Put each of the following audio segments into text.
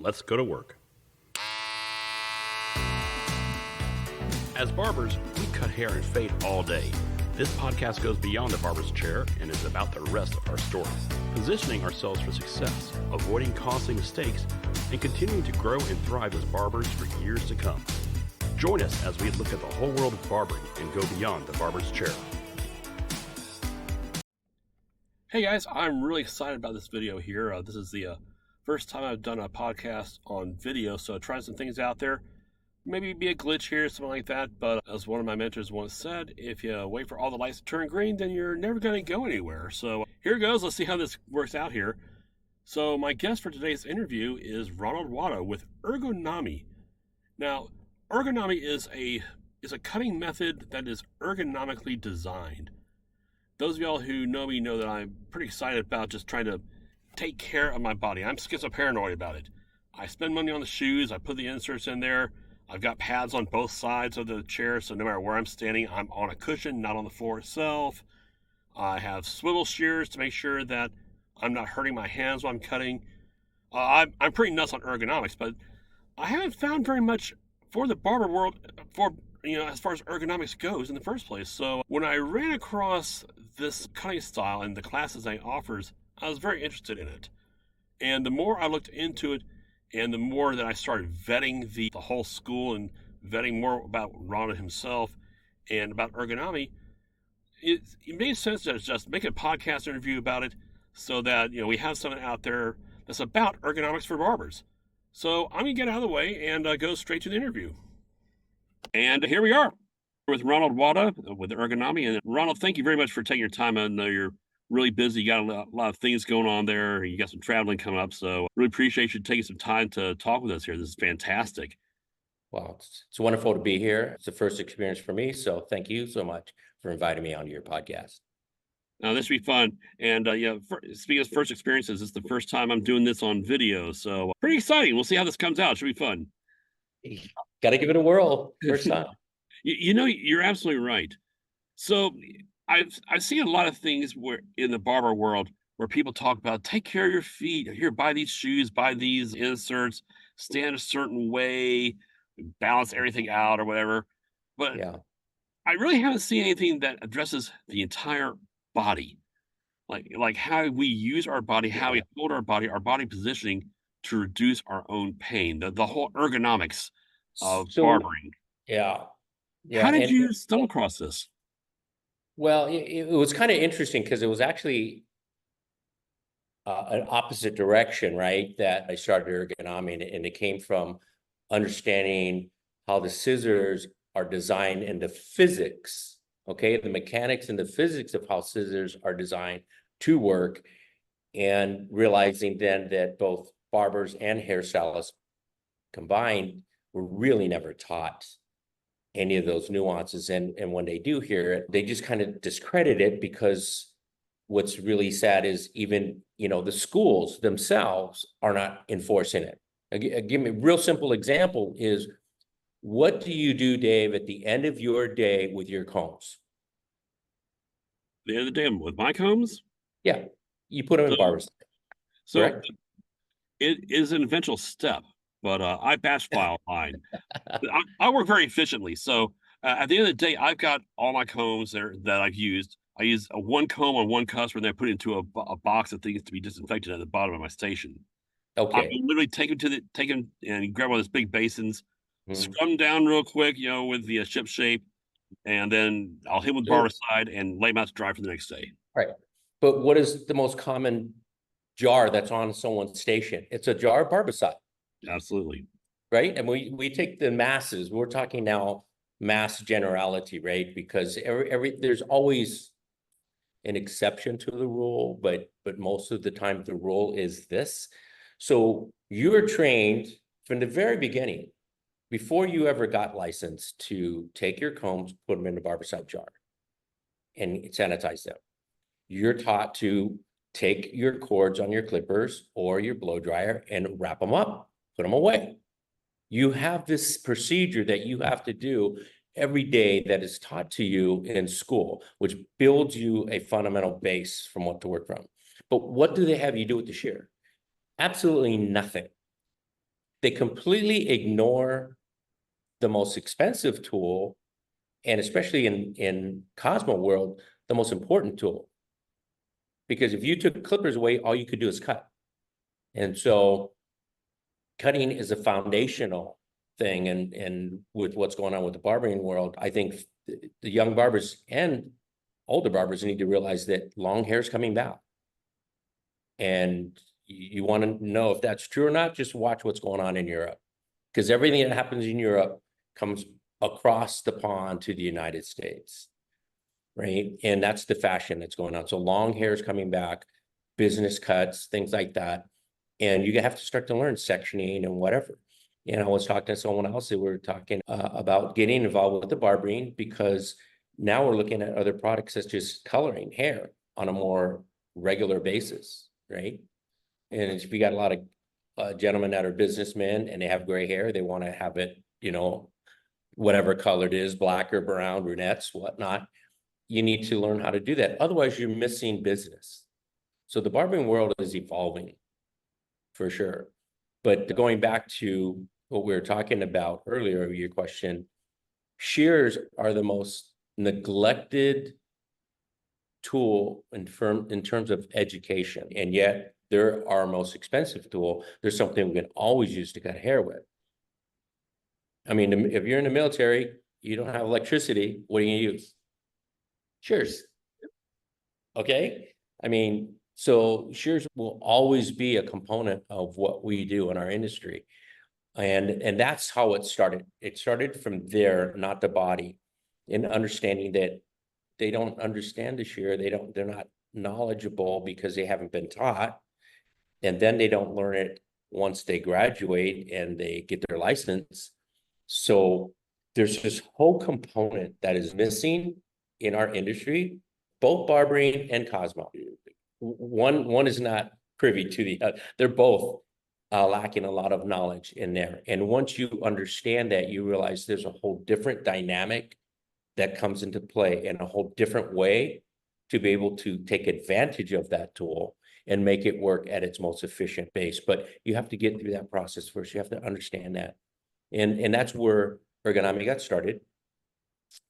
let's go to work. As barbers, we cut hair and fade all day. This podcast goes beyond the barber's chair and is about the rest of our story, positioning ourselves for success, avoiding costly mistakes, and continuing to grow and thrive as barbers for years to come. Join us as we look at the whole world of barbering and go beyond the barber's chair. Hey guys, I'm really excited about this video here. This is the first time I've done a podcast on video, so trying some things out there. Maybe be a glitch here, something like that, but as one of my mentors once said, if you wait for all the lights to turn green, then you're never going to go anywhere. So here goes. Let's see how this works out here. So my guest for today's interview is Ronald Wada with Ergonami. Now, Ergonomy is a cutting method that is ergonomically designed. Those of y'all who know me know that I'm pretty excited about just trying to take care of my body. I'm schizoparanoid about it. I spend money on the shoes. I put the inserts in there. I've got pads on both sides of the chair, so no matter where I'm standing, I'm on a cushion, not on the floor itself. I have swivel shears to make sure that I'm not hurting my hands while I'm cutting. I'm pretty nuts on ergonomics, but I haven't found very much for the barber world as far as ergonomics goes in the first place. So when I ran across this cutting style and the classes it offers, I was very interested in it. And the more I looked into it, and the more that I started vetting the whole school and vetting more about Ronald himself and about ergonomy, it made sense to just make a podcast interview about it so that we have something out there that's about ergonomics for barbers. So I'm going to get out of the way and go straight to the interview. And here we are with Ronald Wada with Ergonomy. And Ronald, thank you very much for taking your time. I know you're really busy. You got a lot of things going on there. You got some traveling coming up. So really appreciate you taking some time to talk with us here. This is fantastic. Well, it's wonderful to be here. It's the first experience for me. So thank you so much for inviting me onto your podcast. Now, this will be fun. And speaking of first experiences, it's the first time I'm doing this on video. So pretty exciting. We'll see how this comes out. It should be fun. Got to give it a whirl first time. You're absolutely right. So I've seen a lot of things where in the barber world where people talk about take care of your feet. Here, buy these shoes, buy these inserts, stand a certain way, balance everything out or whatever. But yeah, I really haven't seen anything that addresses the entire body, like how we use our body, how we hold our body positioning to reduce our own pain. The whole ergonomics of barbering. Yeah. How did you stumble across this? Well, it was kind of interesting because it was actually an opposite direction, right? That I started ergonomy, and it came from understanding how the scissors are designed and the physics, okay? The mechanics and the physics of how scissors are designed to work, and realizing then that both barbers and hairstylists combined were really never taught any of those nuances. And when they do hear it, they just kind of discredit it, because what's really sad is even, the schools themselves are not enforcing it. Give me a real simple example is, what do you do, Dave, at the end of your day with your combs? The end of the day with my combs? Yeah, you put them in barbers. So correct? It is an eventual step, but I batch file mine. I work very efficiently. So at the end of the day, I've got all my combs there that I've used. I use one comb on one customer, and then I put it into a box of things to be disinfected at the bottom of my station. Okay. I literally take them and grab one of those big basins, scrub them down real quick, with the ship shape, and then I'll hit them with barbicide and lay them out to dry for the next day. Right. But what is the most common jar that's on someone's station? It's a jar of barbicide. Absolutely. Right. And we take the masses. We're talking now mass generality, right? Because there's always an exception to the rule, but most of the time the rule is this. So you're trained from the very beginning, before you ever got licensed, to take your combs, put them in a barbicide jar and sanitize them. You're taught to take your cords on your clippers or your blow dryer and wrap them up, put them away. You have this procedure that you have to do every day that is taught to you in school, which builds you a fundamental base from what to work from. But what do they have you do with the shear? Absolutely nothing. they completely ignore the most expensive tool, and especially in Cosmo world, the most important tool. Because if you took clippers away, all you could do is cut. And so cutting is a foundational thing. And with what's going on with the barbering world, I think the young barbers and older barbers need to realize that long hair is coming back. And you want to know if that's true or not, just watch what's going on in Europe. Because everything that happens in Europe comes across the pond to the United States, right? And that's the fashion that's going on. So long hair is coming back, business cuts, things like that. And you have to start to learn sectioning and whatever. And I was talking to someone else that we were talking about getting involved with the barbering, because now we're looking at other products such as coloring hair on a more regular basis, right? And if you got a lot of gentlemen that are businessmen and they have gray hair, they want to have it, you know, whatever color it is, black or brown, brunettes, whatnot. You need to learn how to do that. Otherwise, you're missing business. So the barbering world is evolving for sure. But going back to what we were talking about earlier, your question, shears are the most neglected tool in terms of education, and yet they're our most expensive tool. There's something we can always use to cut hair with. I mean, if you're in the military, you don't have electricity, what do you use? Shears. Okay? I mean, so shears will always be a component of what we do in our industry. And that's how it started. It started from there, not the body, in understanding that they don't understand the shear. They're not knowledgeable because they haven't been taught. And then they don't learn it once they graduate and they get their license. So there's this whole component that is missing in our industry, both barbering and Cosmo. One is not privy to the other. They're both lacking a lot of knowledge in there. And once you understand that, you realize there's a whole different dynamic that comes into play and a whole different way to be able to take advantage of that tool and make it work at its most efficient base. But you have to get through that process first. You have to understand that. And that's where Ergonomics got started,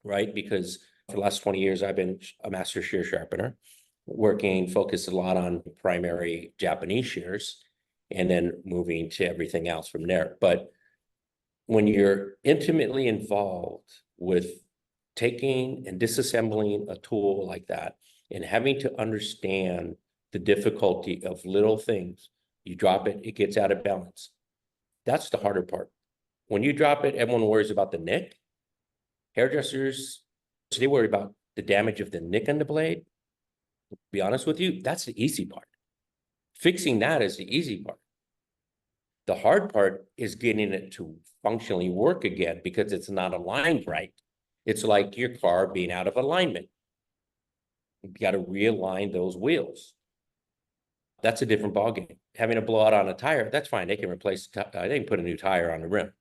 right? Because for the last 20 years, I've been a master shear sharpener, focused a lot on primary Japanese shears, and then moving to everything else from there. But when you're intimately involved with taking and disassembling a tool like that and having to understand the difficulty of little things, you drop it, it gets out of balance. That's the harder part. When you drop it, everyone worries about the nick. Hairdressers, they worry about the damage of the nick on the blade. To be honest with you, that's the easy part. Fixing that is the easy part. The hard part is getting it to functionally work again because it's not aligned right. It's like your car being out of alignment. You got to realign those wheels. That's a different ballgame. Having a blowout on a tire, that's fine. They can they can put a new tire on the rim.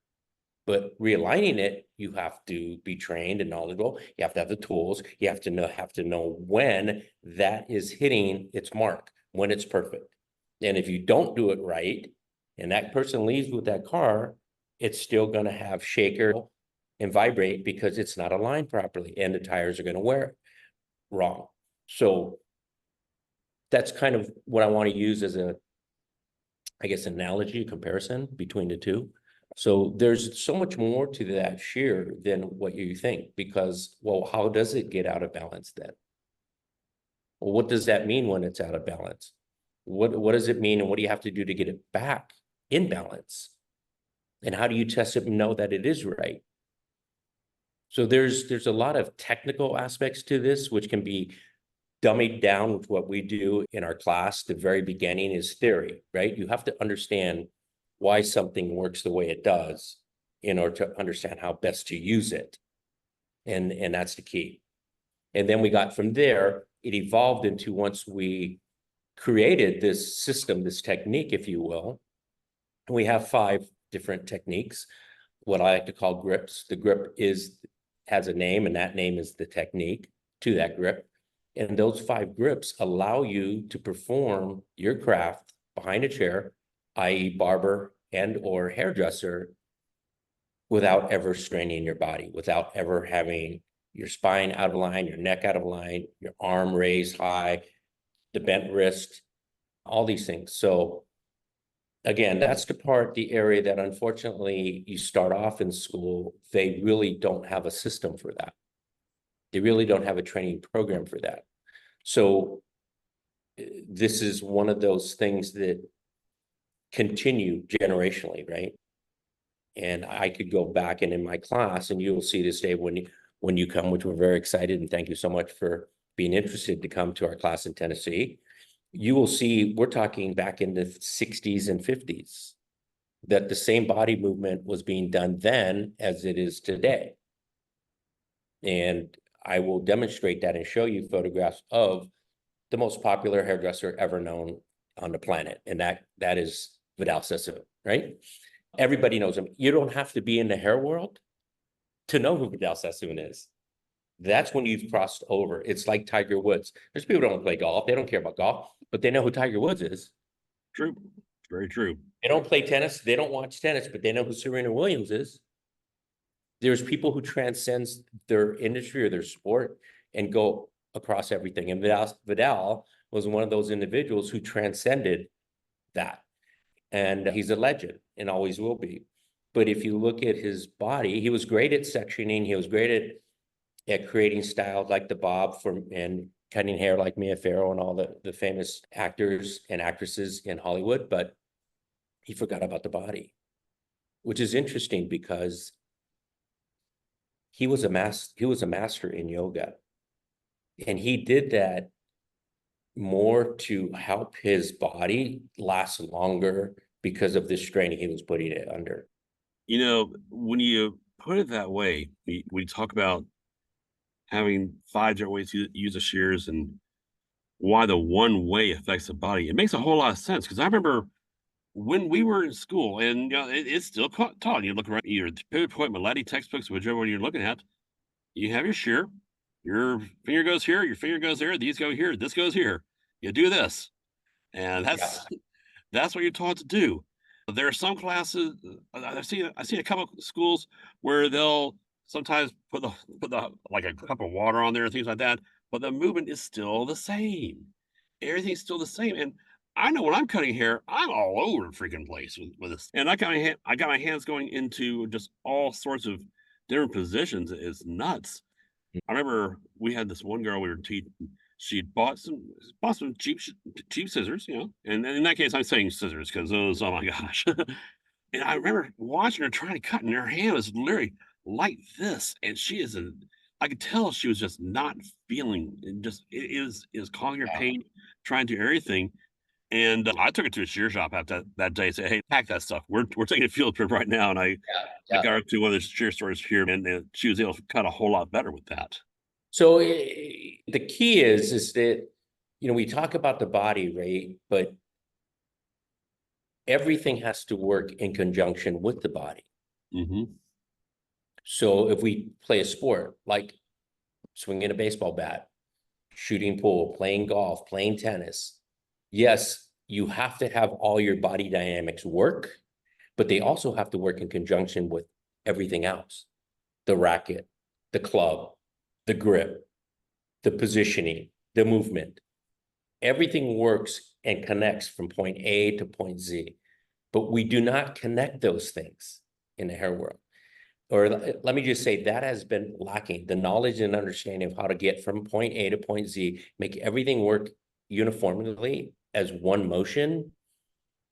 But realigning it, you have to be trained and knowledgeable. You have to have the tools. You have to know when that is hitting its mark, when it's perfect. And if you don't do it right, and that person leaves with that car, it's still going to have shaker and vibrate because it's not aligned properly, and the tires are going to wear wrong. So that's kind of what I want to use as a, I guess, analogy comparison between the two. So there's so much more to that shear than what you think, because, well, how does it get out of balance then? Well, what does that mean when it's out of balance? What does it mean, and what do you have to do to get it back in balance? And how do you test it and know that it is right? So there's a lot of technical aspects to this, which can be dummied down with what we do in our class. The very beginning is theory, right? You have to understand why something works the way it does in order to understand how best to use it. And that's the key. And then we got from there, it evolved into, once we created this system, this technique, if you will, we have 5 different techniques, what I like to call grips. The grip has a name, and that name is the technique to that grip. And those 5 grips allow you to perform your craft behind a chair, i.e. barber and or hairdresser without ever straining your body, without ever having your spine out of line, your neck out of line, your arm raised high, the bent wrist, all these things. So again, that's the area that unfortunately you start off in school, they really don't have a system for that. They really don't have a training program for that. So this is one of those things that continue generationally, right? And I could go back and in my class, and you will see this day when you come, which we're very excited, and thank you so much for being interested to come to our class in Tennessee. You will see we're talking back in the 60s and 50s that the same body movement was being done then as it is today. And I will demonstrate that and show you photographs of the most popular hairdresser ever known on the planet, and that is Vidal Sassoon, right? Everybody knows him. You don't have to be in the hair world to know who Vidal Sassoon is. That's when you've crossed over. It's like Tiger Woods. There's people who don't play golf. They don't care about golf, but they know who Tiger Woods is. True. Very true. They don't play tennis. They don't watch tennis, but they know who Serena Williams is. There's people who transcend their industry or their sport and go across everything. And Vidal was one of those individuals who transcended that. And he's a legend and always will be. But if you look at his body, he was great at sectioning. He was great at creating styles like the bob and cutting hair like Mia Farrow and all the famous actors and actresses in Hollywood. But he forgot about the body, which is interesting because he was a master in yoga. And he did that more to help his body last longer because of the strain he was putting it under. You know, when you put it that way, we talk about having 5 different ways to use the shears and why the one way affects the body. It makes a whole lot of sense because I remember when we were in school, and it's still taught. You look around your pivot point, Milady textbooks, whichever one you're looking at. You have your shear. Your finger goes here. Your finger goes there. These go here. This goes here. You do this, and that's what you're taught to do. There are some classes I've seen a couple of schools where they'll sometimes put the like a cup of water on there and things like that, but the movement is still the same. Everything's still the same. And I know when I'm cutting hair, I'm all over the freaking place with this. And I got my hands going into just all sorts of different positions. It's nuts. I remember we had this one girl we were teaching. She bought some cheap scissors, and in that case, I'm saying scissors because those, oh my gosh. And I remember watching her trying to cut, and her hand was literally like this, and I could tell she was just not feeling, and just it was causing her pain, trying to do everything. And I took her to a shear shop after that day. Said, "Hey, pack that stuff. We're taking a field trip right now." And I got her to one of the shear stores here, and she was able to cut a whole lot better with that. So the key is that, we talk about the body, right? But everything has to work in conjunction with the body. Mm-hmm. So if we play a sport like swinging a baseball bat, shooting pool, playing golf, playing tennis, yes, you have to have all your body dynamics work, but they also have to work in conjunction with everything else: the racket, the club, the grip, the positioning, the movement. Everything works and connects from point A to point Z, but we do not connect those things in the hair world. Or let me just say that has been lacking. The knowledge and understanding of how to get from point A to point Z, make everything work uniformly as one motion,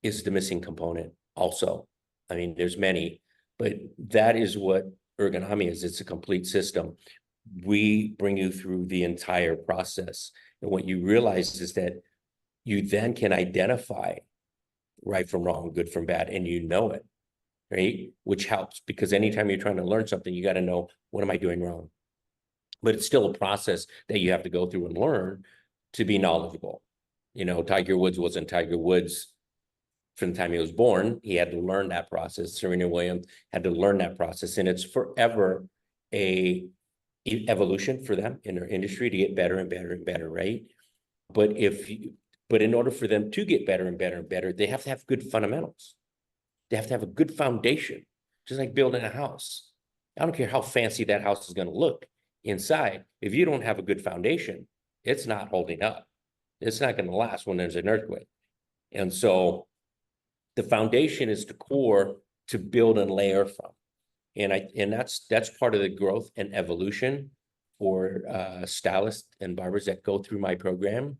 is the missing component also. I mean, there's many, but that is what ergonomy is. It's a complete system. We bring you through the entire process. And what you realize is that you then can identify right from wrong, good from bad, and you know it, right? Which helps, because anytime you're trying to learn something, you got to know, what am I doing wrong? But it's still a process that you have to go through and learn to be knowledgeable. Tiger Woods wasn't Tiger Woods from the time he was born. He had to learn that process. Serena Williams had to learn that process, and it's forever a evolution for them in their industry to get better and better and better, right? But in order for them to get better and better and better, they have to have good fundamentals. They have to have a good foundation, just like building a house. I don't care how fancy that house is going to look inside. If you don't have a good foundation, it's not holding up. It's not going to last when there's an earthquake. And so the foundation is the core to build and layer from. And that's part of the growth and evolution for stylists and barbers that go through my program.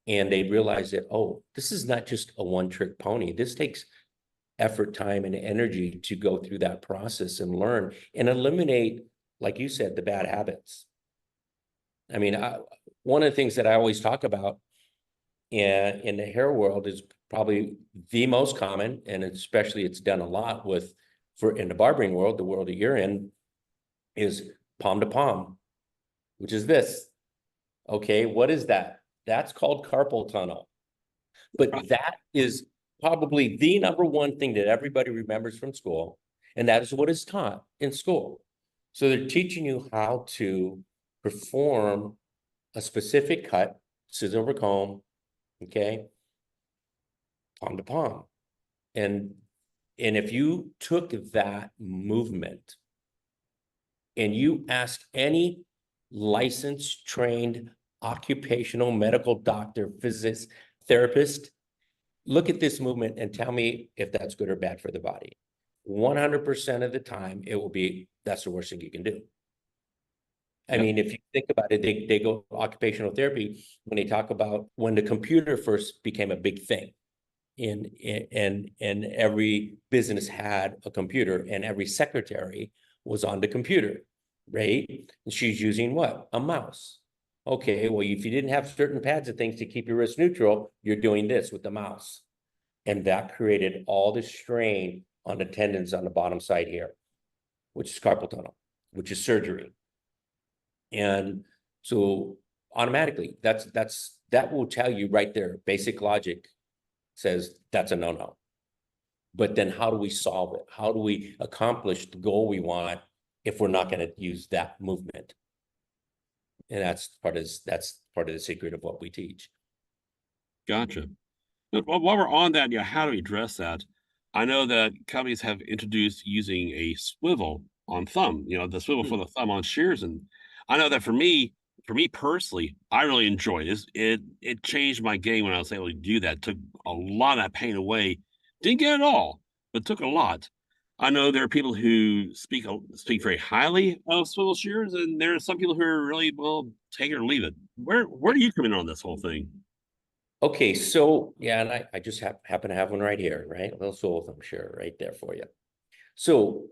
And they realize that, oh, this is not just a one-trick pony. This takes effort, time, and energy to go through that process and learn and eliminate, like you said, the bad habits. I mean, one of the things that I always talk about in the hair world is probably the most common, and especially it's done a lot in the barbering world, the world that you're in, is palm to palm, which is this. Okay, what is that? That's called carpal tunnel. But that is probably the number one thing that everybody remembers from school, and that is what is taught in school. So they're teaching you how to perform a specific cut, scissor over comb, okay, palm to palm. And if you took that movement and you ask any licensed, trained, occupational medical doctor, physicist, therapist, look at this movement and tell me if that's good or bad for the body. 100% of the time, it will be, that's the worst thing you can do. I mean, if you think about it, they go occupational therapy when they talk about when the computer first became a big thing. And every business had a computer, and every secretary was on the computer, right? And she's using what? A mouse. Okay, well, if you didn't have certain pads and things to keep your wrist neutral, you're doing this with the mouse. And that created all the strain on the tendons on the bottom side here, which is carpal tunnel, which is surgery. And so automatically, that will tell you right there, basic logic says that's a no-no. But then how do we solve it? How do we accomplish the goal we want if we're not going to use that movement? And that's part of the secret of what we teach. Gotcha. But while we're on that, how do we address that? I know that companies have introduced using a swivel on thumb, the swivel for the thumb on shears. And I know that for me personally, I really enjoyed this. It changed my game when I was able to do that. Took a lot of that pain away. Didn't get it all, but took a lot. I know there are people who speak very highly of swivel shears, and there are some people who are really, well, take it or leave it. Where do you come in on this whole thing? Okay, so yeah, and I just happen to have one right here, right? A little swivel thumb shear right there for you. So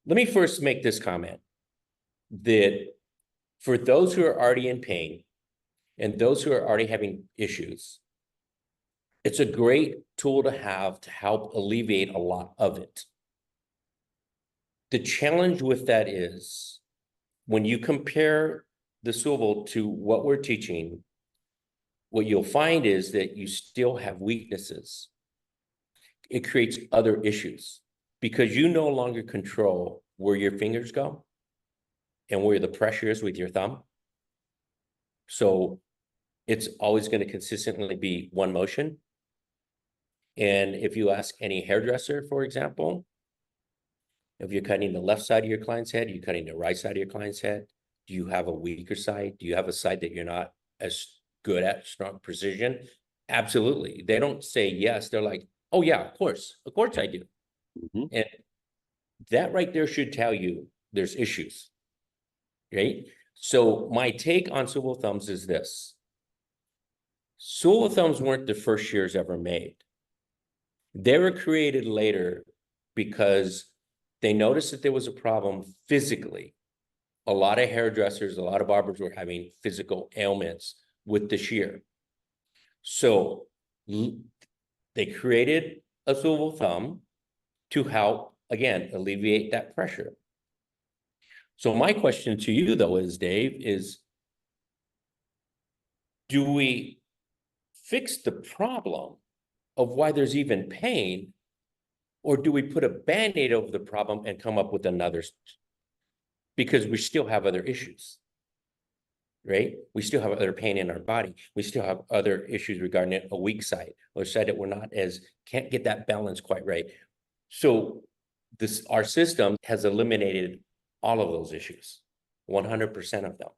let me first make this comment that for those who are already in pain and those who are already having issues, it's a great tool to have to help alleviate a lot of it. The challenge with that is when you compare the swivel to what we're teaching, what you'll find is that you still have weaknesses. It creates other issues because you no longer control where your fingers go and where the pressure is with your thumb. So it's always going to consistently be one motion. And if you ask any hairdresser, for example, if you're cutting the left side of your client's head, you're cutting the right side of your client's head, do you have a weaker side? Do you have a side that you're not as good at, strong precision? Absolutely. They don't say yes. They're like, oh yeah, of course I do. And that right there should tell you there's issues, right? So my take on swivel thumbs is this. Swivel thumbs weren't the first shears ever made. They were created later because they noticed that there was a problem physically. A lot of hairdressers, a lot of barbers were having physical ailments with the shear. So they created a swivel thumb to help, again, alleviate that pressure. So my question to you, though, is, Dave, is do we fix the problem of why there's even pain, or do we put a Band-Aid over the problem and come up with another? Because we still have other issues, right? We still have other pain in our body. We still have other issues regarding a weak side or side that we're not can't get that balance quite right. So our system has eliminated all of those issues, 100% of them.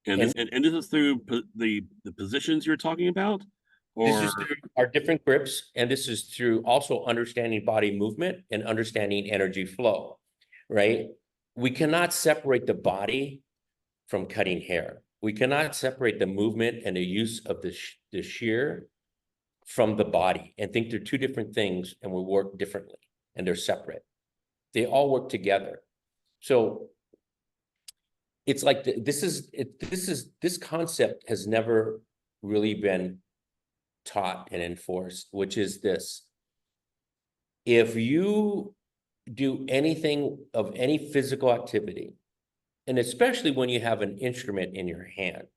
And this is through the positions you're talking about, This or is through our different grips, and this is through also understanding body movement and understanding energy flow, right? We cannot separate the body from cutting hair. We cannot separate the movement and the use of the shear from the body and think they're two different things and we work differently and they're separate. They all work together. So it's like this concept has never really been taught and enforced, which is this: if you do anything of any physical activity, and especially when you have an instrument in your hand,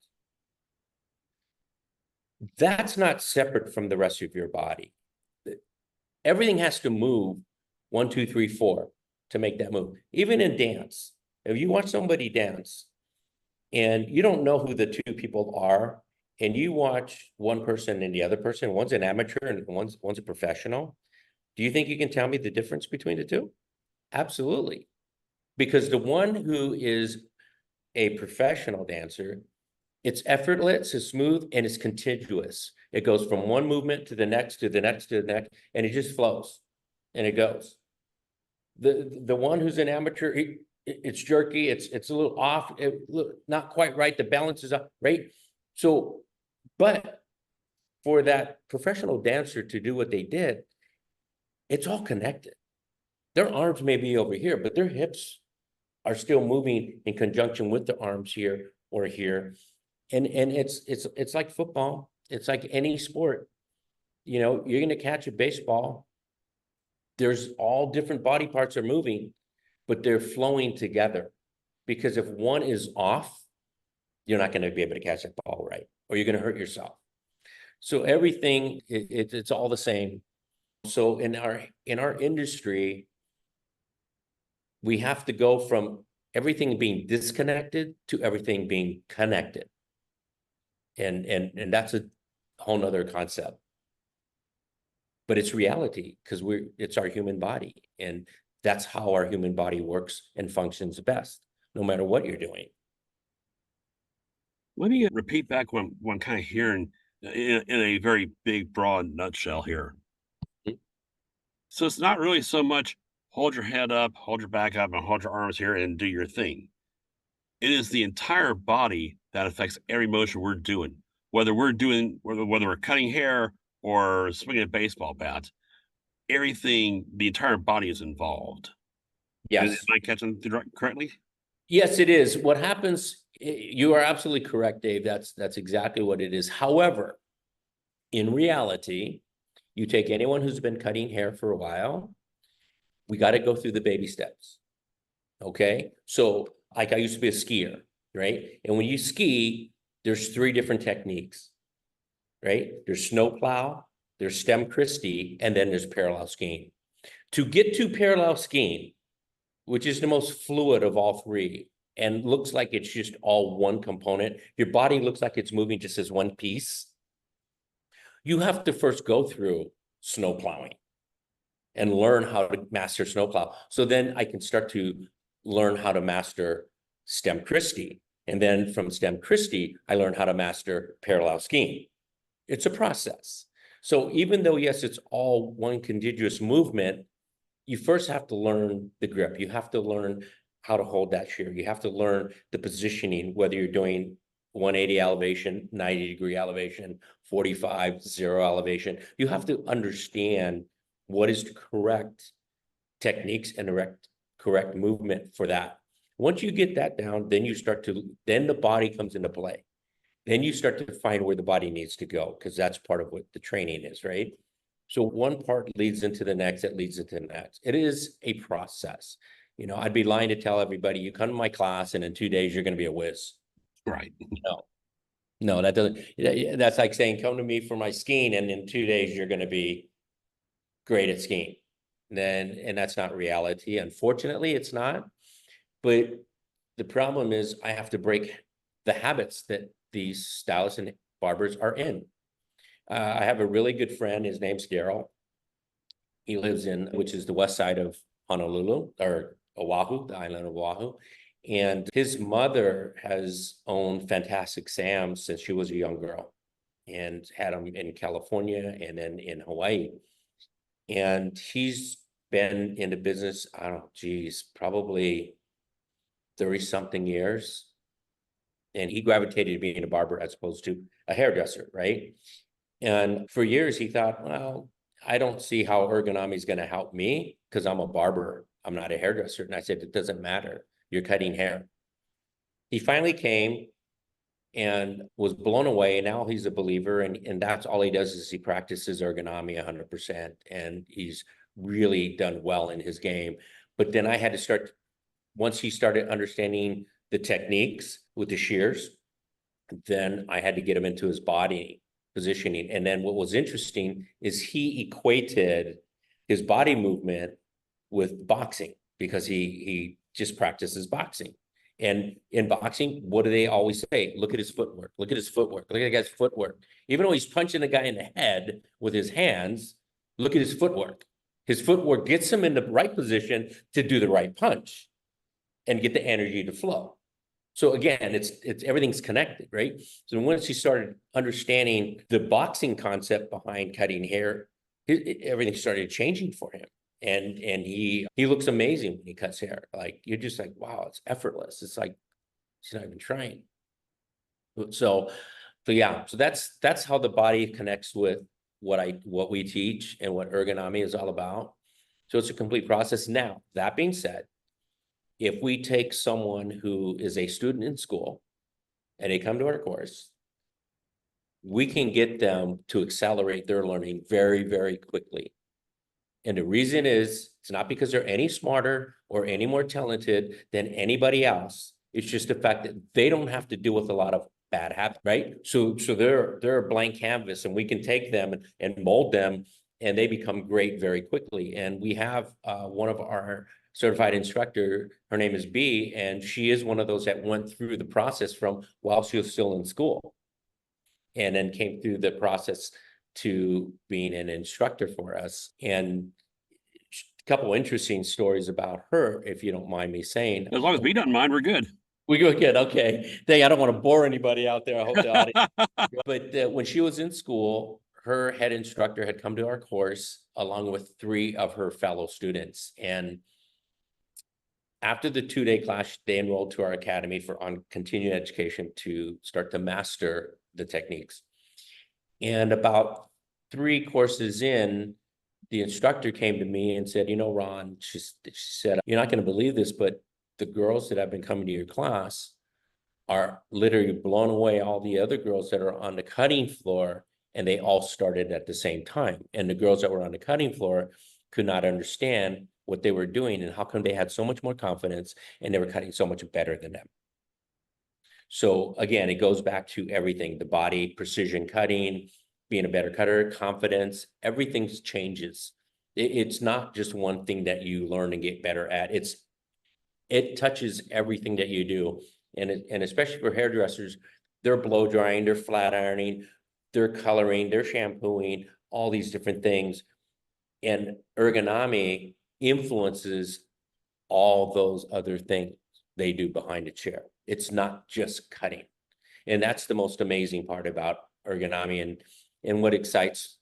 that's not separate from the rest of your body. Everything has to move 1, 2, 3, 4 to make that move. Even in dance, if you watch somebody dance and you don't know who the two people are, and you watch one person and the other person, one's an amateur and one's a professional, do you think you can tell me the difference between the two? Absolutely. Because the one who is a professional dancer, it's effortless, it's smooth, and it's contiguous. It goes from one movement to the next, to the next, to the next, and it just flows, and it goes. The one who's an amateur, it's jerky, it's a little off, not quite right, the balance is up, right? So, but for that professional dancer to do what they did, it's all connected. Their arms may be over here, but their hips are still moving in conjunction with the arms here or here. And it's like football. It's like any sport. You know, you're going to catch a baseball. There's all different body parts are moving, but they're flowing together. Because if one is off, you're not going to be able to catch that ball right, or you're going to hurt yourself. So everything, it's all the same. So in our industry, we have to go from everything being disconnected to everything being connected. And that's a whole nother concept. But it's reality, because it's our human body. And that's how our human body works and functions best, no matter what you're doing. let me repeat back what I'm kind of hearing in a very big, broad nutshell here. So it's not really so much hold your head up, hold your back up, and hold your arms here and do your thing. It is the entire body that affects every motion we're doing, whether we're cutting hair or swinging a baseball bat. Everything, the entire body is involved. Am Yes. I catching correctly? Yes, it is. What happens, you are absolutely correct, Dave. That's exactly what it is. However, in reality, you take anyone who's been cutting hair for a while, we got to go through the baby steps. Okay. So like I used to be a skier, right? And when you ski, there's 3 different techniques, right? There's snowplow, there's stem Christie, and then there's parallel skiing. To get to parallel skiing, which is the most fluid of all 3, and looks like it's just all one component, your body looks like it's moving just as one piece. You have to first go through snow plowing and learn how to master snowplow. So then I can start to learn how to master stem Christie. And then from stem Christie, I learned how to master parallel skiing. It's a process. So even though, yes, it's all one contiguous movement, you first have to learn the grip. You have to learn how to hold that shear. You have to learn the positioning, whether you're doing 180 elevation, 90-degree elevation, 45, 0 elevation. You have to understand what is the correct techniques and the correct movement for that. Once you get that down, then then the body comes into play. Then you start to find where the body needs to go, because that's part of what the training is, right? So one part leads into the next, it leads into the next. It is a process. You know, I'd be lying to tell everybody, you come to my class and in 2 days, you're going to be a whiz. Right. No, that doesn't, that's like saying, come to me for my skiing and in 2 days, you're going to be great at skiing. And that's not reality. Unfortunately, it's not. But the problem is I have to break the habits that these stylists and barbers are in. I have a really good friend. His name's Daryl. He lives in, which is the west side of Honolulu, or Oahu, the island of Oahu. And his mother has owned Fantastic Sam's since she was a young girl, and had them in California and then in Hawaii. And he's been in the business, I don't know, geez, probably 30 something years. And he gravitated to being a barber as opposed to a hairdresser, right? And for years he thought, well, I don't see how ergonomics is going to help me because I'm a barber. I'm not a hairdresser. And I said, it doesn't matter. You're cutting hair. He finally came and was blown away. Now he's a believer, and that's all he does is he practices ergonomy 100%, and he's really done well in his game. But then I had to start, once he started understanding the techniques with the shears, then I had to get him into his body positioning. And then what was interesting is he equated his body movement with boxing, because he just practices boxing. And in boxing, what do they always say? Look at his footwork. Look at his footwork. Look at the guy's footwork. Even though he's punching the guy in the head with his hands, look at his footwork. His footwork gets him in the right position to do the right punch and get the energy to flow. So again, it's everything's connected, right? So once he started understanding the boxing concept behind cutting hair, everything started changing for him. And he looks amazing when he cuts hair. Like, you're just like, wow, it's effortless. It's like he's not even trying. So yeah, so that's how the body connects with what we teach and what ergonomy is all about. So it's a complete process. Now, that being said, if we take someone who is a student in school and they come to our course, we can get them to accelerate their learning very, very quickly. And the reason is, it's not because they're any smarter or any more talented than anybody else. It's just the fact that they don't have to deal with a lot of bad habits, right? So they're a blank canvas, and we can take them and mold them, and they become great very quickly. And we have one of our certified instructor, her name is B, and she is one of those that went through the process from while she was still in school, and then came through the process to being an instructor for us. And a couple interesting stories about her, if you don't mind me saying. As long as we don't mind, we're good. We go good. Okay. Dang, I don't want to bore anybody out there. I hope the audience. But when she was in school, her head instructor had come to our course along with 3 of her fellow students. And after the 2-day class, they enrolled to our academy for on continuing education to start to master the techniques. And about 3 courses in, the instructor came to me and said, you know, Ron, she said, you're not going to believe this, but the girls that have been coming to your class are literally blown away all the other girls that are on the cutting floor, and they all started at the same time. And the girls that were on the cutting floor could not understand what they were doing and how come they had so much more confidence and they were cutting so much better than them. So again, it goes back to everything, the body, precision cutting, being a better cutter, confidence, everything changes. It's not just one thing that you learn and get better at. It touches everything that you do. And especially for hairdressers, they're blow drying, they're flat ironing, they're coloring, they're shampooing, all these different things. And ergonomy influences all those other things they do behind a chair. It's not just cutting. And that's the most amazing part about ergonomy. And what excites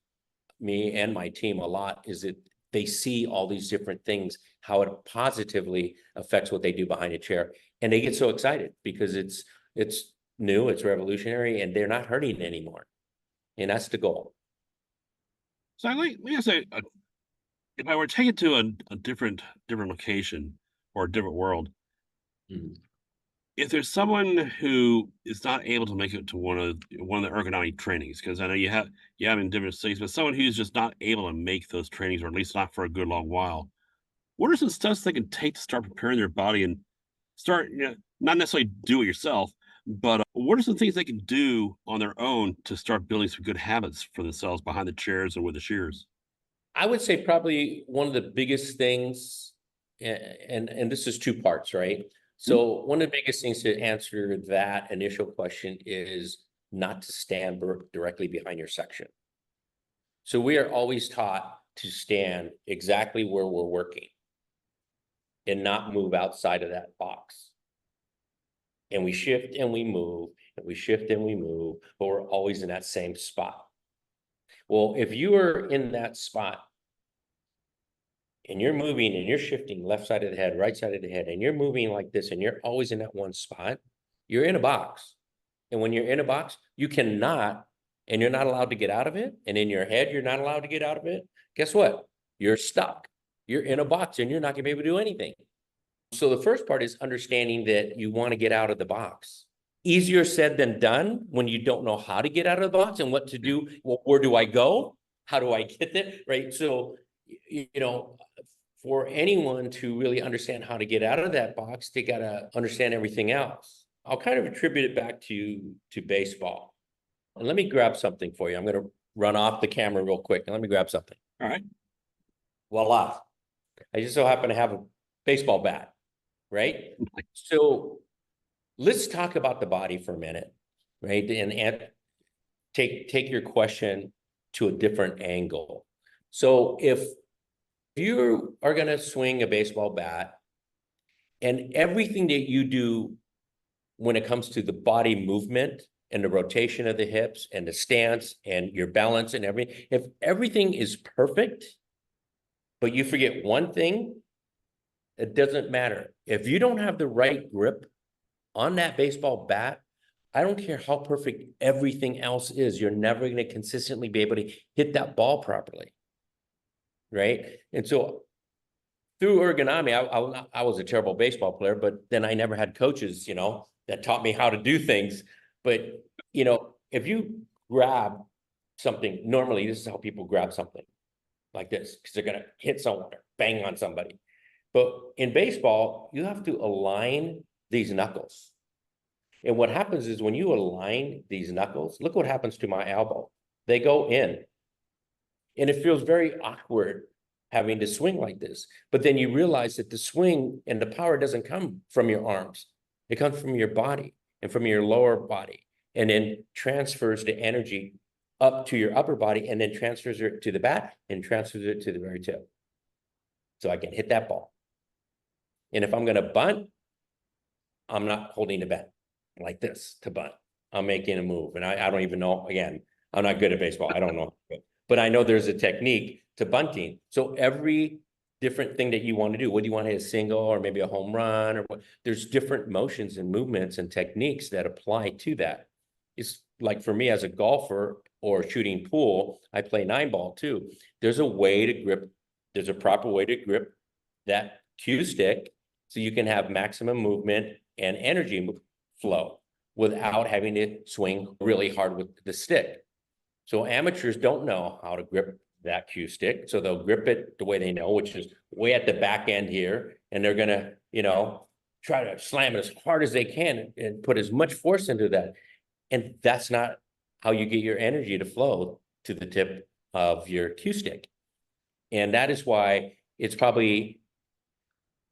me and my team a lot is that they see all these different things, how it positively affects what they do behind a chair. And they get so excited because it's new, it's revolutionary, and they're not hurting anymore. And that's the goal. So let me say, if I were taken to a different location or a different world, if there's someone who is not able to make it to one of the ergonomic trainings, because I know you have in different cities, but someone who's just not able to make those trainings, or at least not for a good long while, what are some steps they can take to start preparing their body and start, not necessarily do it yourself, but what are some things they can do on their own to start building some good habits for themselves behind the chairs and with the shears? I would say probably one of the biggest things, and this is 2 parts, right? So one of the biggest things to answer that initial question is not to stand directly behind your section. So we are always taught to stand exactly where we're working and not move outside of that box. And we shift and we move, and we shift and we move, but we're always in that same spot. Well, if you are in that spot and you're moving and you're shifting left side of the head, right side of the head, and you're moving like this, and you're always in that one spot, you're in a box. And when you're in a box, you cannot, and you're not allowed to get out of it. And in your head, you're not allowed to get out of it. Guess what? You're stuck. You're in a box and you're not going to be able to do anything. So the first part is understanding that you want to get out of the box. Easier said than done when you don't know how to get out of the box and what to do. Well, where do I go? How do I get there? Right. So, for anyone to really understand how to get out of that box, they got to understand everything else. I'll kind of attribute it back to baseball. And let me grab something for you. I'm going to run off the camera real quick and let me grab something. All right. Voila. I just so happen to have a baseball bat, right? So let's talk about the body for a minute, right? And take your question to a different angle. So if you are going to swing a baseball bat and everything that you do when it comes to the body movement and the rotation of the hips and the stance and your balance and everything, if everything is perfect, but you forget one thing, it doesn't matter. If you don't have the right grip on that baseball bat, I don't care how perfect everything else is, you're never going to consistently be able to hit that ball properly, right? And so through ergonomics, I was a terrible baseball player, but then I never had coaches, that taught me how to do things. But, if you grab something, normally this is how people grab something like this, because they're going to hit someone or bang on somebody. But in baseball, you have to align these knuckles. And what happens is when you align these knuckles, look what happens to my elbow. They go in. And it feels very awkward having to swing like this. But then you realize that the swing and the power doesn't come from your arms. It comes from your body and from your lower body, and then transfers the energy up to your upper body, and then transfers it to the bat and transfers it to the very tip. So I can hit that ball. And if I'm going to bunt, I'm not holding the bat like this to bunt. I'm making a move. And I don't even know, again, I'm not good at baseball. I don't know. But I know there's a technique to bunting. So every different thing that you want to do, what do you want to hit, a single or maybe a home run, or what? There's different motions and movements and techniques that apply to that. It's like for me as a golfer or shooting pool, I play 9-ball too. There's a way to grip, there's a proper way to grip that cue stick so you can have maximum movement and energy flow without having to swing really hard with the stick. So amateurs don't know how to grip that cue stick. So they'll grip it the way they know, which is way at the back end here. And they're going to, try to slam it as hard as they can and put as much force into that. And that's not how you get your energy to flow to the tip of your cue stick. And that is why it's probably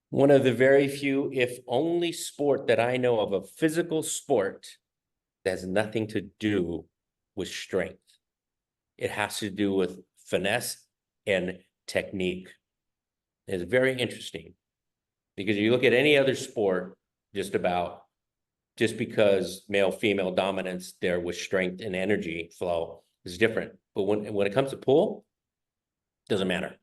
one of the very few, if only sport that I know of, a physical sport that has nothing to do with strength. It has to do with finesse and technique. It's very interesting because you look at any other sport, just because male female dominance there with strength and energy flow is different. But when it comes to pool, doesn't matter.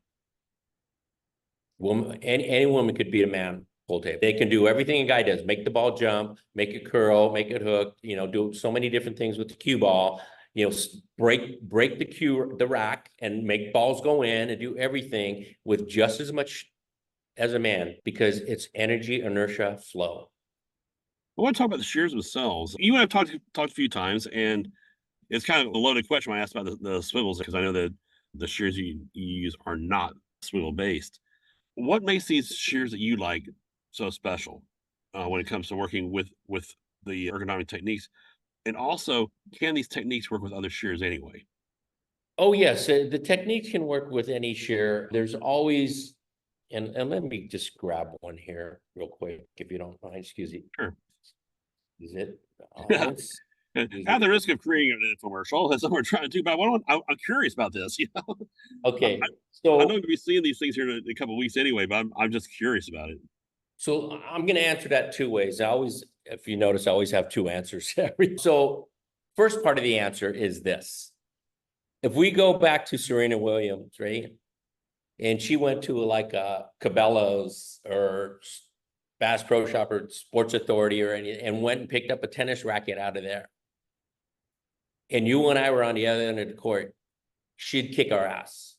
Any woman could beat a man pool table. They can do everything a guy does: make the ball jump, make it curl, make it hook. Do so many different things with the cue ball. Break the rack and make balls go in and do everything with just as much as a man, because it's energy, inertia, flow. I want to talk about the shears themselves. You and I've talked a few times, and it's kind of a loaded question when I asked about the swivels, because I know that the shears you use are not swivel based. What makes these shears that you like so special when it comes to working with the ergonomic techniques? And also, can these techniques work with other shears anyway? Oh, yes. The techniques can work with any shear. There's always, and let me just grab one here real quick, if you don't mind. Excuse me. Sure. Is it? Yeah. At the risk of creating an infomercial, that's what we're trying to do. But I'm curious about this. I, Okay, I know so we'll be seeing these things here in a couple of weeks anyway, but I'm just curious about it. I'm going to answer that two ways. I always, if you notice, I always have two answers. So first part of the answer is this. If we go back to Serena Williams, right? And she went to like Cabela's or Bass Pro Shop or Sports Authority or any, and went and picked up a tennis racket out of there. And you and I were on the other end of the court, she'd kick our ass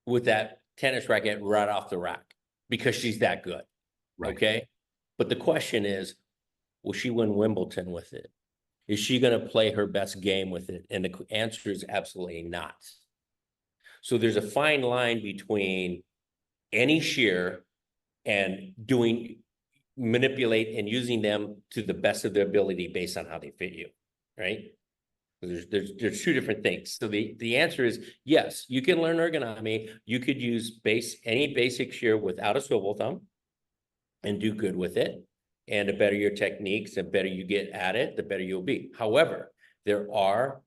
with that tennis racket right off the rack because she's that good. Right. Okay. But the question is, will she win Wimbledon with it? Is she going to play her best game with it? And the answer is absolutely not. So there's a fine line between any shear and manipulate and using them to the best of their ability based on how they fit you, right? There's two different things. So the answer is yes, you can learn ergonomy. You could use any basic shear without a swivel thumb and do good with it. And the better your techniques, the better you get at it, the better you'll be. However, there are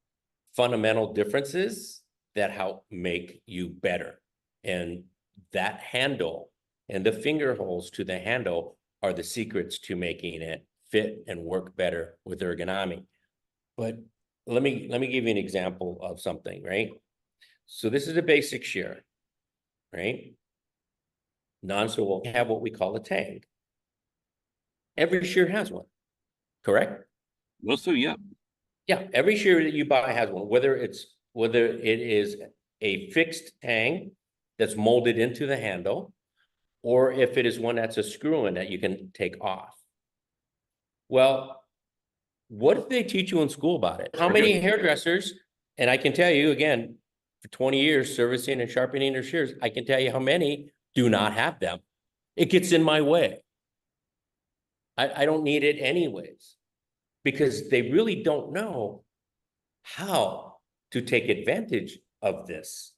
fundamental differences that help make you better. And that handle and the finger holes to the handle are the secrets to making it fit and work better with ergonomy. But let me give you an example of something, right? So this is a basic shear, right? Non-swivel have what we call a tang. Every shear has one, correct? Most of yeah. Yeah, every shear that you buy has one, whether it is a fixed tang that's molded into the handle, or if it is one that's a screw-in that you can take off. Well, what did they teach you in school about it? How many hairdressers, and I can tell you again, for 20 years servicing and sharpening their shears, I can tell you how many do not have them. It gets in my way. I don't need it anyways, because they really don't know how to take advantage of this.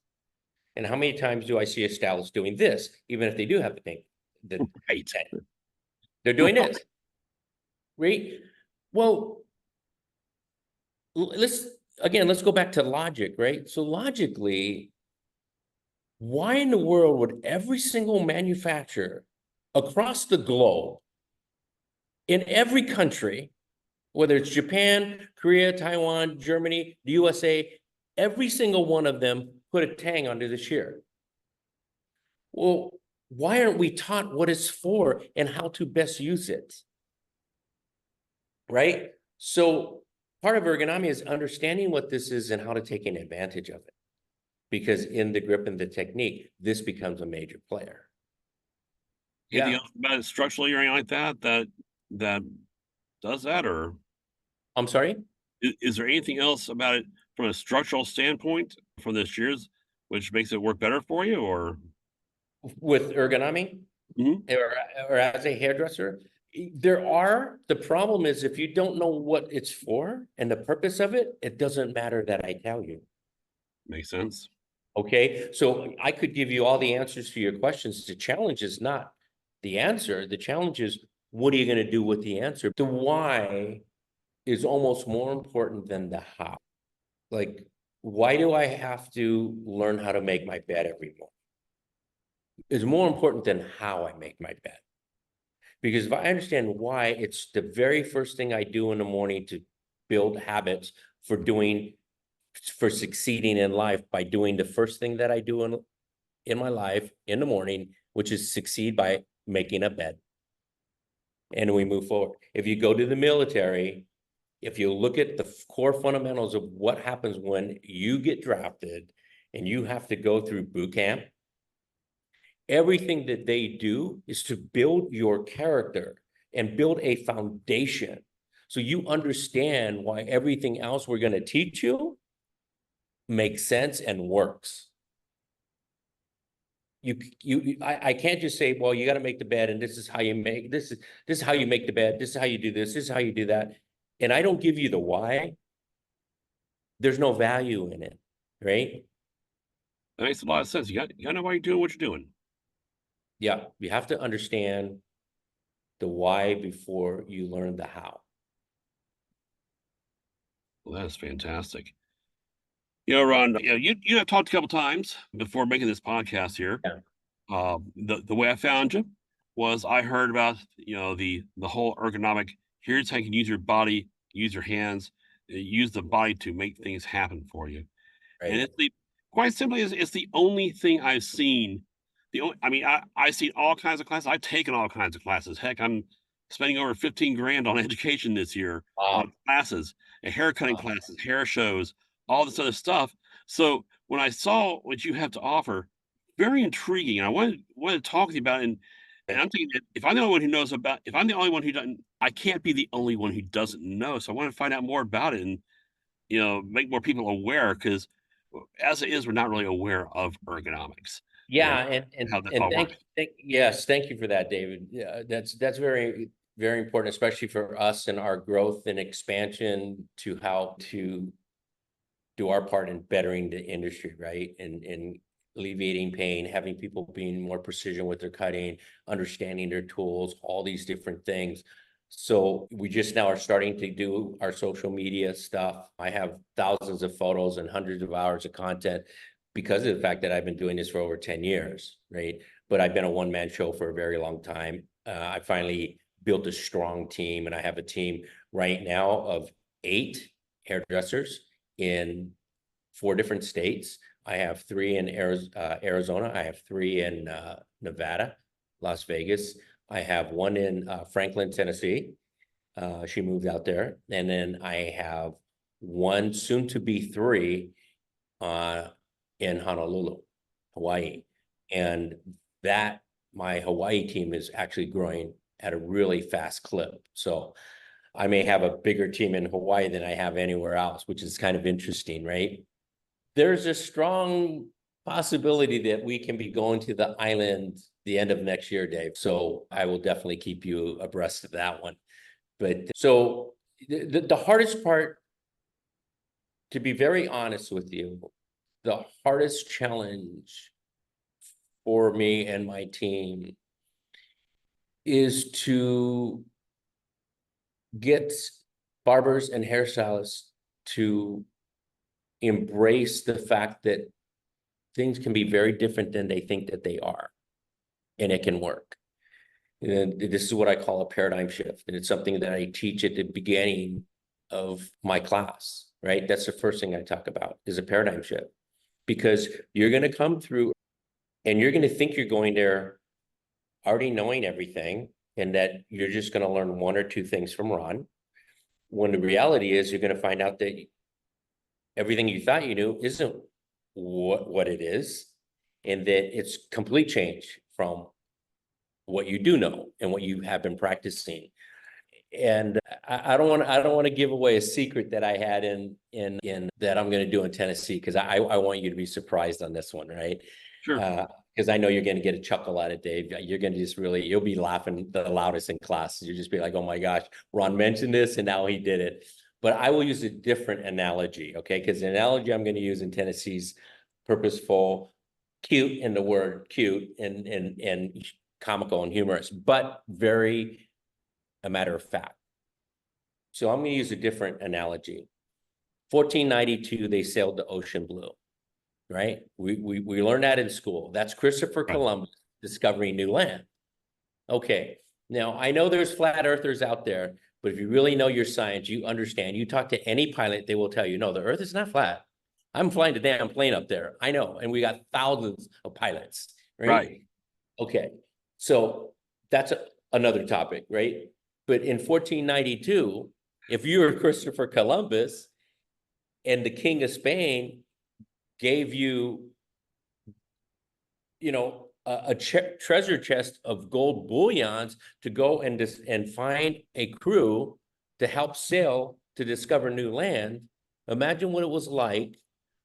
And how many times do I see a stylist doing this, even if they do have the thing? Right. They're doing this, right? Well, let's go back to logic, right? So logically, why in the world would every single manufacturer across the globe, in every country, whether it's Japan, Korea, Taiwan, Germany, the USA, every single one of them put a tang under the shear? Well, why aren't we taught what it's for and how to best use it? Right? So part of ergonomy is understanding what this is and how to take an advantage of it. Because in the grip and the technique, this becomes a major player. Anything else about it structurally or anything like that does that, or I'm sorry? is there anything else about it from a structural standpoint from the shears which makes it work better for you, or? With ergonomy or as a hairdresser, the problem is if you don't know what it's for and the purpose of it, it doesn't matter that I tell you. Makes sense. Okay, so I could give you all the answers to your questions. The challenge is not the answer. The challenge is, what are you going to do with the answer? The why is almost more important than the how. Like, why do I have to learn how to make my bed every morning? It's more important than how I make my bed. Because if I understand why, it's the very first thing I do in the morning to build habits for succeeding in life by doing the first thing that I do in my life in the morning, which is succeed by making a bed. And we move forward. If you go to the military, if you look at the core fundamentals of what happens when you get drafted and you have to go through boot camp, everything that they do is to build your character and build a foundation. So you understand why everything else we're going to teach you makes sense and works. I can't just say, well, you got to make the bed and this is how you make this is how you make the bed. This is how you do this. This is how you do that. And I don't give you the why. There's no value in it, right? That makes a lot of sense. You got to know why you're doing what you're doing. Yeah, you have to understand the why before you learn the how. Well, that is fantastic. Ron, you have talked a couple times before making this podcast here. Yeah, The way I found you was I heard about the whole ergonomic. Here's how you can use your body, use your hands, use the body to make things happen for you. And right. it's the quite simply it's the only thing I've seen. I mean, I've seen all kinds of classes. I've taken all kinds of classes. Heck, I'm spending over 15 grand on education this year Wow. on classes and hair cutting Wow. classes, hair shows, all this other stuff. So when I saw what you have to offer, very intriguing. I wanted to talk to you about it. And I'm thinking that if I'm the only one who doesn't, I can't be the only one who doesn't know. So I want to find out more about it and make more people aware because as it is, we're not really aware of ergonomics and Yeah, how this and all works. yes, thank you for that, David. Yeah, that's very very important, especially for us and our growth and expansion to how to do our part in bettering the industry, right? And alleviating pain, having people being more precision with their cutting, understanding their tools, all these different things. So we just now are starting to do our social media stuff. I have thousands of photos and hundreds of hours of content because of the fact that I've been doing this for over 10 years, right? But I've been a one-man show for a very long time. I finally built a strong team, and I have a team right now of 8 hairdressers in 4 different states. I have 3 in Arizona. I have 3 in Nevada, Las Vegas. I have 1 in Franklin, Tennessee. She moved out there. And then I have 1, soon to be 3, uh, in Honolulu, Hawaii. And that, my Hawaii team is actually growing at a really fast clip. So I may have a bigger team in Hawaii than I have anywhere else, which is kind of interesting, right? There's a strong possibility that we can be going to the island the end of next year, Dave. So I will definitely keep you abreast of that one. But so the hardest part, to be very honest with you, the hardest challenge for me and my team is to get barbers and hairstylists to embrace the fact that things can be very different than they think that they are, and it can work. And this is what I call a paradigm shift. And it's something that I teach at the beginning of my class, right? That's the first thing I talk about is a paradigm shift, because you're going to come through and you're going to think you're going there already knowing everything and that you're just going to learn 1 or 2 things from Ron. When the reality is you're going to find out that everything you thought you knew isn't what it is, and that it's complete change from what you do know and what you have been practicing. And I don't want to give away a secret that I had in that I'm going to do in Tennessee, because I want you to be surprised on this one, right? Sure. Because I know you're going to get a chuckle out of Dave. You're going to just really, you'll be laughing the loudest in class. You'll just be like, oh my gosh, Ron mentioned this and now he did it. But I will use a different analogy, okay? Because the analogy I'm going to use in Tennessee's purposeful, cute in the word cute, and comical and humorous, but very a matter of fact. So I'm going to use a different analogy. 1492, they sailed the ocean blue, right? We learned that in school. That's Christopher Right. Columbus discovering new land. Okay, now I know there's flat earthers out there, but if you really know your science, you understand. You talk to any pilot, they will tell you, no, the earth is not flat. I'm flying the damn plane up there. I know. And we got thousands of pilots, right? Right. Okay, so that's another topic, right? But in 1492, if you were Christopher Columbus and the King of Spain gave you, a treasure chest of gold bullions to go and find a crew to help sail to discover new land, imagine what it was like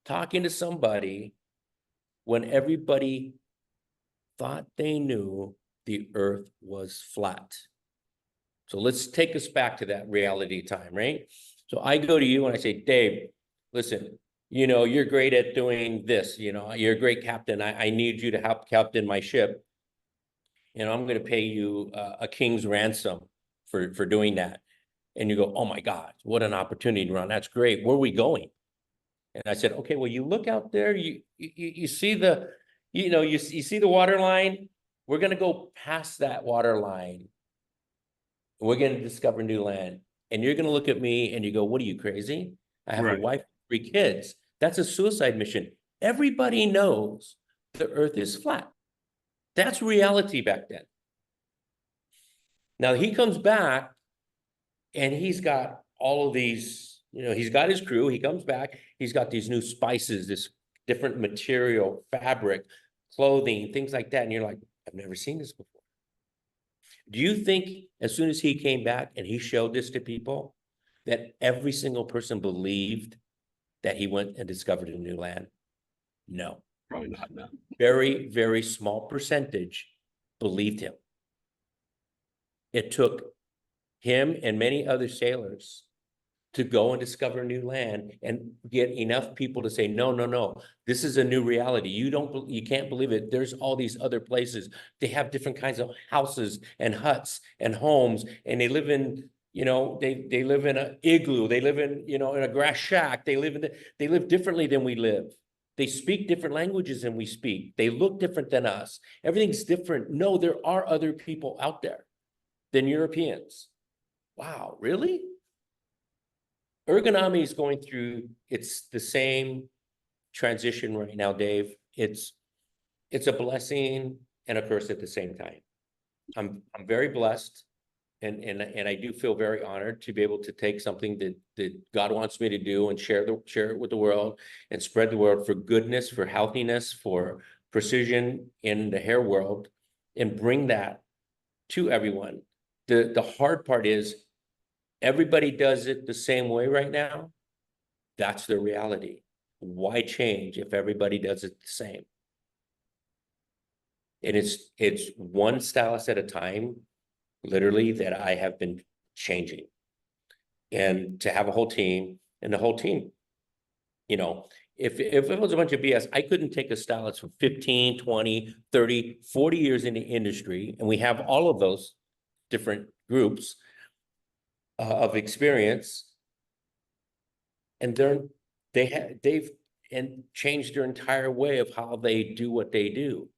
talking to somebody when everybody thought they knew the earth was flat. So let's take us back to that reality time, right? So I go to you and I say, Dave, listen, you're great at doing this, you're a great captain. I need you to help captain my ship. And I'm going to pay you a king's ransom for doing that. And you go, oh my God, what an opportunity, Ron. That's great. Where are we going? And I said, okay, well, you look out there, you see the, you see the water line. We're going to go past that water line. We're going to discover new land. And you're going to look at me and you go, what are you, crazy? I have a Right. wife, 3 kids. That's a suicide mission. Everybody knows the earth is flat. That's reality back then. Now he comes back and he's got all of these, he's got his crew. He comes back, he's got these new spices, this different material, fabric, clothing, things like that. And you're like, I've never seen this before. Do you think as soon as he came back and he showed this to people, that every single person believed that he went and discovered a new land? No. Probably not. No. Very, very small percentage believed him. It took him and many other sailors to go and discover new land and get enough people to say, no, no, no, this is a new reality. You can't believe it. There's all these other places. They have different kinds of houses and huts and homes, and they live in, they live in an igloo. They live in, in a grass shack. They live differently than we live. They speak different languages than we speak. They look different than us. Everything's different. No, there are other people out there than Europeans. Wow, really? Ergonomy is going through, it's the same transition right now, Dave. It's a blessing and a curse at the same time. I'm very blessed, and I do feel very honored to be able to take something that God wants me to do and share it with the world and spread the word for goodness, for healthiness, for precision in the hair world, and bring that to everyone. The hard part is everybody does it the same way right now. That's the reality. Why change if everybody does it the same? And it's one stylist at a time, literally, that I have been changing. And to have a whole team, and the whole team, if it was a bunch of BS, I couldn't take a stylist from 15, 20, 30, 40 years in the industry, and we have all of those different groups of experience, and they've changed their entire way of how they do what they do,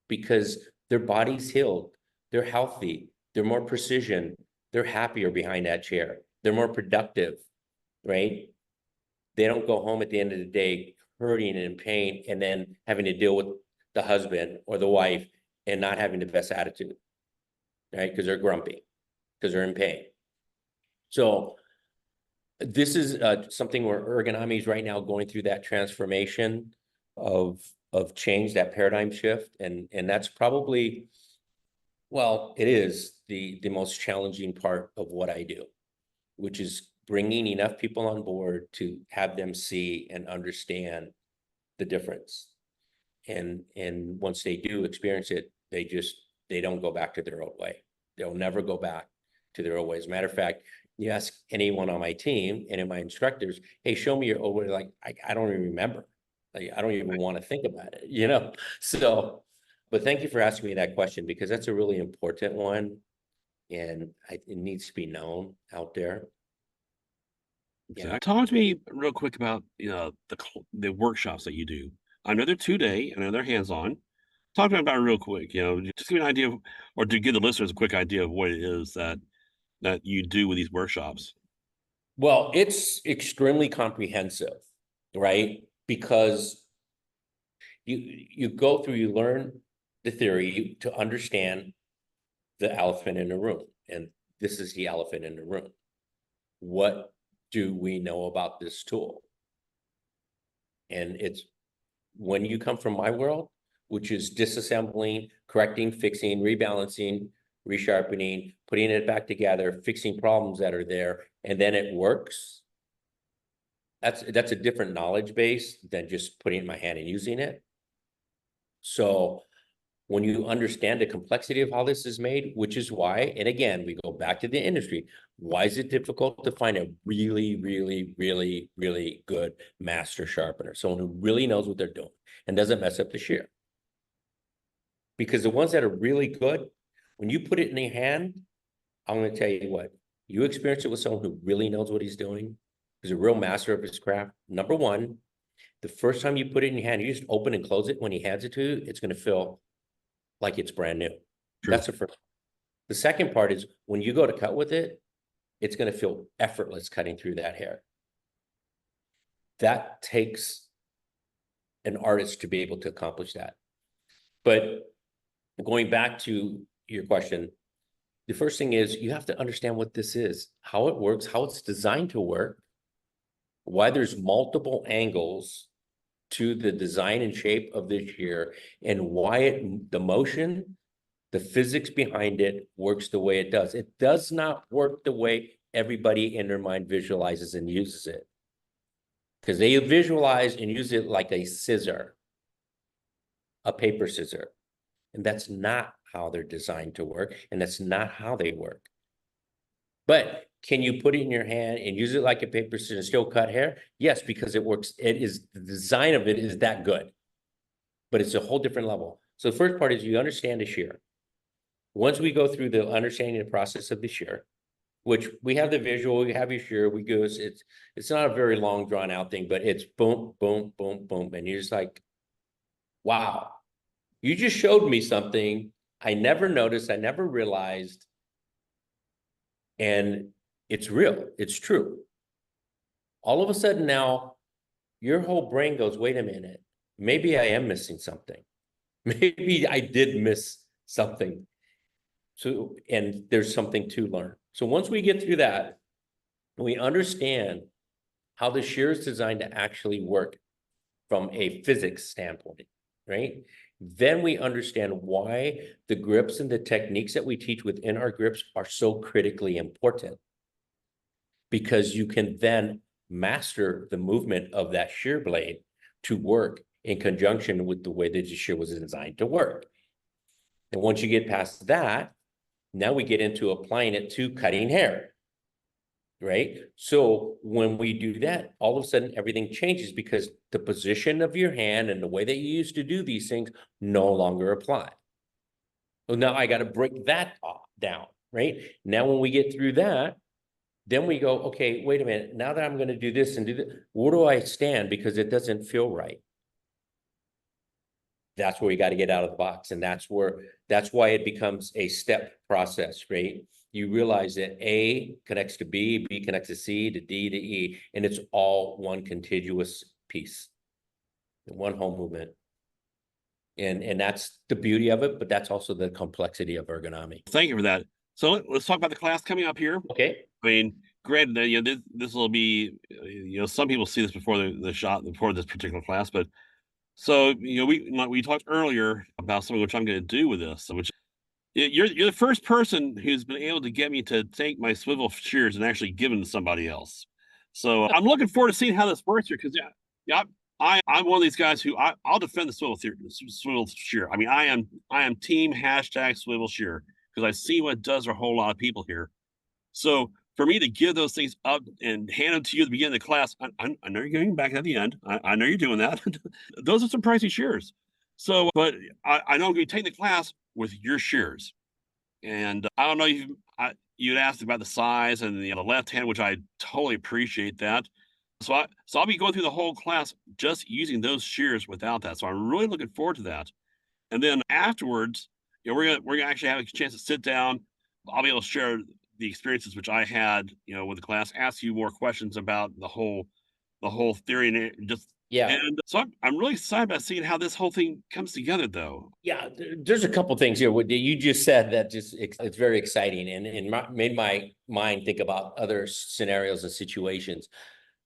because their body's healed, they're healthy, they're more precision, they're happier behind that chair, they're more productive, right? They don't go home at the end of the day hurting and in pain and then having to deal with the husband or the wife and not having the best attitude, right? Because they're grumpy, because they're in pain. So this is something where ergonomy is right now going through that transformation of change, that paradigm shift, and that's probably, well, it is the most challenging part of what I do, which is bringing enough people on board to have them see and understand the difference. And once they do experience it, they don't go back to their old way. They'll never go back to their old way. As a matter of fact, you ask anyone on my team and in my instructors, hey, show me your old way. Like, I don't even remember. Like, I don't even want to think about it, So, but thank you for asking me that question, because that's a really important one. And it needs to be known out there. Yeah. Talk to me real quick about the workshops that you do. I know they're 2 day. I know they're hands-on. Talk to me about it real quick. Just give me an idea of, or to give the listeners a quick idea of what it is that you do with these workshops. Well, it's extremely comprehensive, right? Because you learn the theory to understand the elephant in the room. And this is the elephant in the room. What do we know about this tool? And it's when you come from my world, which is disassembling, correcting, fixing, rebalancing, resharpening, putting it back together, fixing problems that are there, and then it works. That's a different knowledge base than just putting it in my hand and using it. So when you understand the complexity of how this is made, which is why, and again, we go back to the industry, why is it difficult to find a really, really, really, really good master sharpener? Someone who really knows what they're doing and doesn't mess up the shear. Because the ones that are really good, when you put it in your hand, I'm going to tell you what, you experience it with someone who really knows what he's doing, who's a real master of his craft. Number one, the first time you put it in your hand, you just open and close it. When he hands it to you, it's going to feel like it's brand new. True. That's the first. The second part is when you go to cut with it, it's going to feel effortless cutting through that hair. That takes an artist to be able to accomplish that. But going back to your question, the first thing is you have to understand what this is, how it works, how it's designed to work, why there's multiple angles to the design and shape of this shear, and why the motion, the physics behind it works the way it does. It does not work the way everybody in their mind visualizes and uses it. Because they visualize and use it like a scissor, a paper scissor. And that's not how they're designed to work. And that's not how they work. But can you put it in your hand and use it like a paper scissor and still cut hair? Yes, because it works. It is, the design of it is that good. But it's a whole different level. So the first part is you understand the shear. Once we go through the understanding the process of the shear, which we have the visual, we have your shear, we go, it's not a very long drawn out thing, but it's boom, boom, boom, boom. And you're just like, wow, you just showed me something I never noticed, I never realized. And it's real, it's true. All of a sudden now, your whole brain goes, wait a minute, maybe I am missing something. Maybe I did miss something. So, and there's something to learn. So once we get through that, we understand how the shear is designed to actually work from a physics standpoint, right? Then we understand why the grips and the techniques that we teach within our grips are so critically important. Because you can then master the movement of that shear blade to work in conjunction with the way that the shear was designed to work. And once you get past that, now we get into applying it to cutting hair, right? So when we do that, all of a sudden everything changes because the position of your hand and the way that you used to do these things no longer apply. So now I got to break that down, right? Now when we get through that, then we go, okay, wait a minute. Now that I'm going to do this and do that, where do I stand? Because it doesn't feel right. That's where we got to get out of the box. And that's why it becomes a step process, right? You realize that A connects to B, B connects to C, to D, to E, and it's all one contiguous piece, one whole movement. And that's the beauty of it, but that's also the complexity of ergonomics. Thank you for that. So let's talk about the class coming up here. Okay. I mean, granted, you know, this will be, some people see this before before this particular class, but so, we talked earlier about something which I'm going to do with this, which you're the first person who's been able to get me to take my swivel shears and actually give them to somebody else. So I'm looking forward to seeing how this works here because I'm one of these guys who I'll defend the swivel shear. I mean, I am team hashtag swivel shear because I see what it does for a whole lot of people here. So for me to give those things up and hand them to you at the beginning of the class, I know you're getting back at the end. I know you're doing that. Those are some pricey shears. So, but I know I'm going to take the class with your shears. And I don't know, you'd asked about the size and the left hand, which I totally appreciate that. So I'll be going through the whole class just using those shears without that. So I'm really looking forward to that. And then afterwards, we're gonna actually have a chance to sit down. I'll be able to share the experiences which I had, with the class, ask you more questions about the whole theory and just and so I'm really excited about seeing how this whole thing comes together, though. Yeah, there's a couple things here. What you just said that it's very exciting and made my mind think about other scenarios and situations.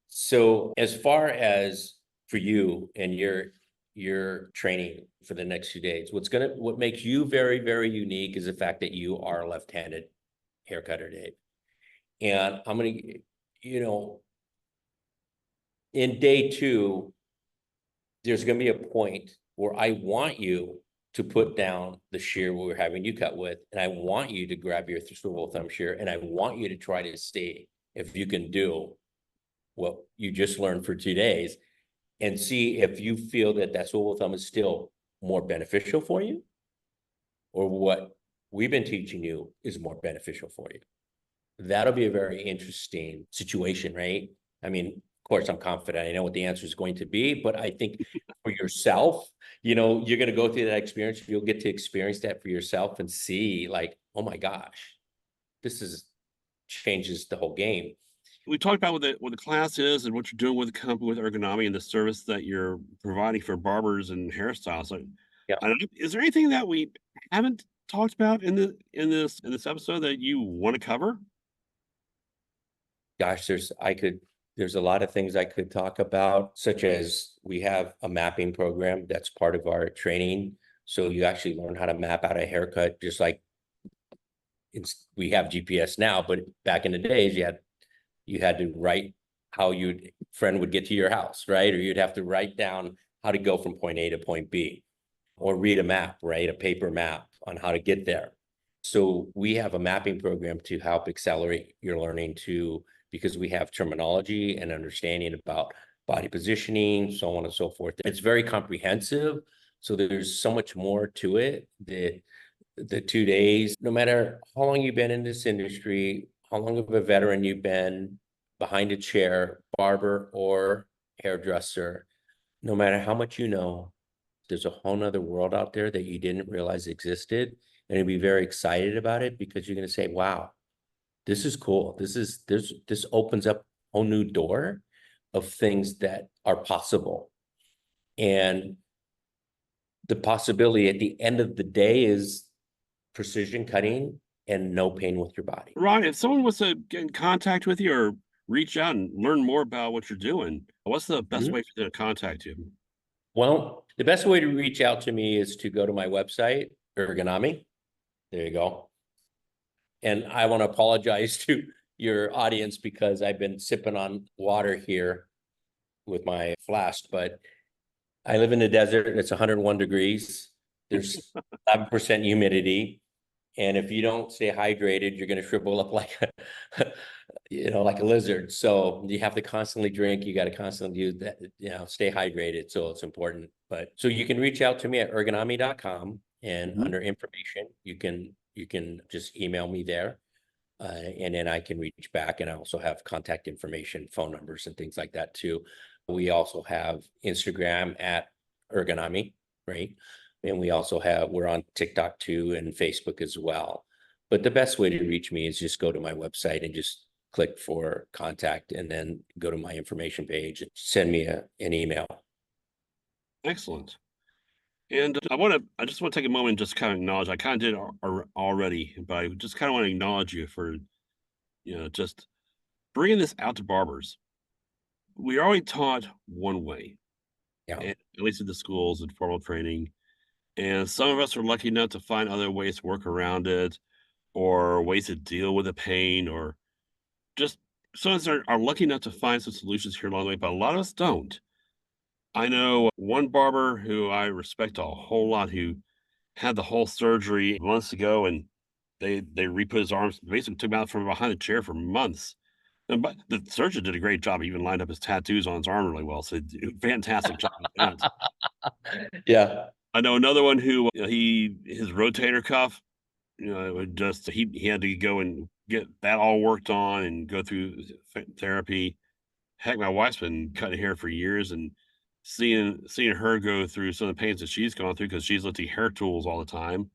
So as far as for you and your training for the next few days, what makes you very, very unique is the fact that you are a left-handed hair cutter, Dave. And I'm gonna, in day 2, there's gonna be a point where I want you to put down the shear we're having you cut with, and I want you to grab your swivel thumb shear, and I want you to try to see if you can do what you just learned for 2 days and see if you feel that swivel thumb is still more beneficial for you or what we've been teaching you is more beneficial for you. That'll be a very interesting situation, right? I mean, of course, I'm confident I know what the answer is going to be, but I think for yourself, you're going to go through that experience. You'll get to experience that for yourself and see, like, oh my gosh, this is changes the whole game. We talked about what the class is and what you're doing with the company with Ergonomy and the service that you're providing for barbers and hairstylists. Yeah. I don't know, is there anything that we haven't talked about in this episode that you want to cover? Gosh, there's a lot of things I could talk about, such as we have a mapping program that's part of our training. So you actually learn how to map out a haircut, just like we have GPS now, but back in the days, you had to write how your friend would get to your house, right? Or you'd have to write down how to go from point A to point B, or read a map, right? A paper map on how to get there. So we have a mapping program to help accelerate your learning because we have terminology and understanding about body positioning, so on and so forth. It's very comprehensive. So there's so much more to it that the 2 days, no matter how long you've been in this industry, how long of a veteran you've been behind a chair, barber or hairdresser, no matter how much you know, there's a whole nother world out there that you didn't realize existed. And you'll be very excited about it because you're going to say, wow, this is cool. This opens up a whole new door of things that are possible. And the possibility at the end of the day is precision cutting and no pain with your body. Right. If someone wants to get in contact with you or reach out and learn more about what you're doing, what's the best way for them to contact you? Well, the best way to reach out to me is to go to my website, Ergonomic. There you go. And I want to apologize to your audience because I've been sipping on water here with my flask, but I live in the desert and it's 101 degrees. There's 11% humidity. And if you don't stay hydrated, you're going to shrivel up like like a lizard. So you have to constantly drink. You got to constantly do that, stay hydrated. So it's important. But so you can reach out to me at ergonomy.com, and under information, you can just email me there. And then I can reach back, and I also have contact information, phone numbers and things like that too. We also have Instagram at Ergonomy, right? And we're on TikTok too, and Facebook as well. But the best way to reach me is just go to my website and just click for contact, and then go to my information page and send me an email. Excellent. And I just want to take a moment and just kind of acknowledge, I kind of did already, but I just kind of want to acknowledge you for, just bringing this out to barbers. We are only taught one way, Yeah. at least in the schools and formal training. And some of us are lucky enough to find other ways to work around it or ways to deal with the pain, or just some of us are lucky enough to find some solutions here along the way, but a lot of us don't. I know one barber who I respect a whole lot who had the whole surgery months ago, and they re-put his arms, basically took him out from behind the chair for months. And but the surgeon did a great job. He even lined up his tattoos on his arm really well. So fantastic job with that. Yeah. I know another one who his rotator cuff, it would just he had to go and get that all worked on and go through therapy. Heck, my wife's been cutting hair for years, and seeing her go through some of the pains that she's gone through because she's lifting hair tools all the time.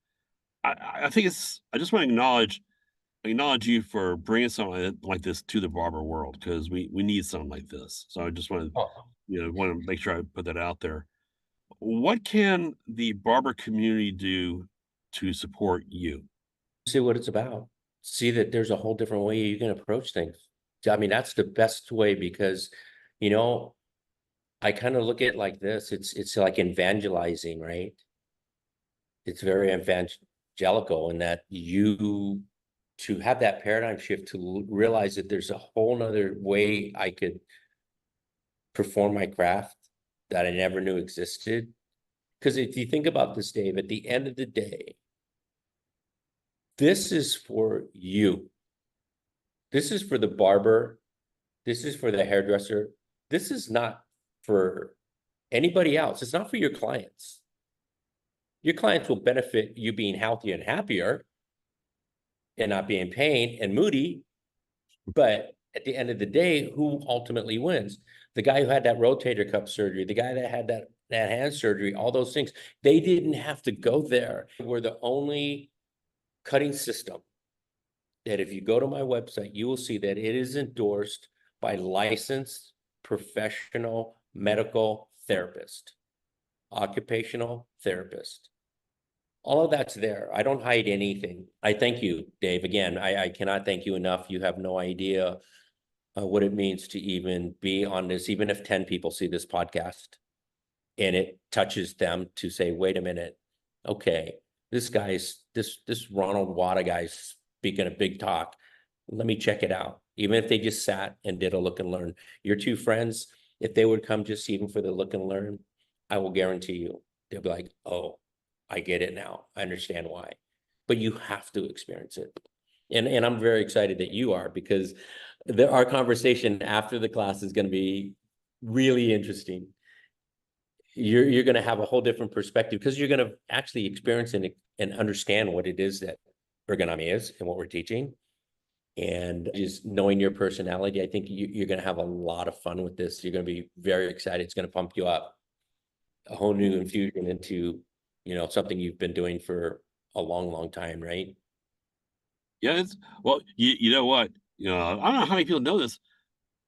I think I just want to acknowledge you for bringing something like this to the barber world, because we need something like this. So I just want to Oh. want to make sure I put that out there. What can the barber community do to support you? See what it's about. See that there's a whole different way you can approach things. I mean, that's the best way because, you know, I kind of look at it like this. It's like evangelizing, right? It's very evangelical in that to have that paradigm shift, to realize that there's a whole nother way I could perform my craft that I never knew existed. Because if you think about this, Dave, at the end of the day, this is for you. This is for the barber. This is for the hairdresser. This is not for anybody else. It's not for your clients. Your clients will benefit you being healthier and happier and not being in pain and moody. But at the end of the day, who ultimately wins? The guy who had that rotator cuff surgery, the guy that had that hand surgery, all those things, they didn't have to go there. We're the only cutting system that if you go to my website, you will see that it is endorsed by licensed professional medical therapist, occupational therapist. All of that's there. I don't hide anything. I thank you, Dave. Again, I cannot thank you enough. You have no idea what it means to even be on this, even if 10 people see this podcast and it touches them to say, wait a minute, okay, this Ronald Wada guy's speaking a big talk. Let me check it out. Even if they just sat and did a look and learn. Your two friends, if they would come just even for the look and learn, I will guarantee you, they'll be like, oh, I get it now. I understand why. But you have to experience it. And I'm very excited that you are, because our conversation after the class is going to be really interesting. You're going to have a whole different perspective, because you're going to actually experience and understand what it is that ergonomy is and what we're teaching. And just knowing your personality, I think you're going to have a lot of fun with this. You're going to be very excited. It's going to pump you up, a whole new infusion into, something you've been doing for a long, long time, right? Yeah, well, you know what? I don't know how many people know this.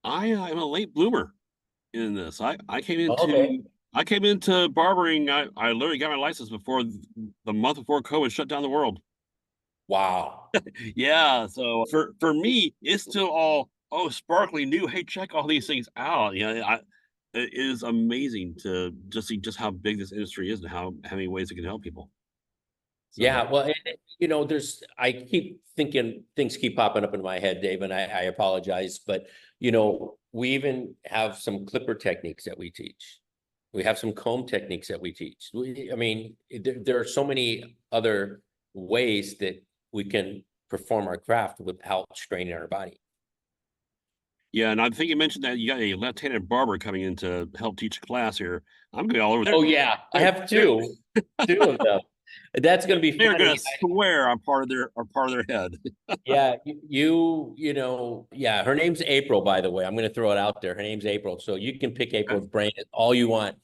I am a late bloomer in this. I came into barbering. I literally got my license before the month before COVID shut down the world. Wow. Yeah. So for me, it's still all sparkly new. Hey, check all these things out. It is amazing to just see just how big this industry is and how many ways it can help people. So, yeah, well, I keep thinking things keep popping up in my head, Dave, and I apologize, but we even have some clipper techniques that we teach. We have some comb techniques that we teach. There are so many other ways that we can perform our craft without straining our body. Yeah, and I think you mentioned that you got a left-handed barber coming in to help teach a class here. I'm gonna be all over there. Oh yeah, I have two of them. That's going to be funny. They're going to swear I'm part of their head. Yeah, yeah. Her name's April, by the way. I'm going to throw it out there. Her name's April, so you can pick April's brain all you want,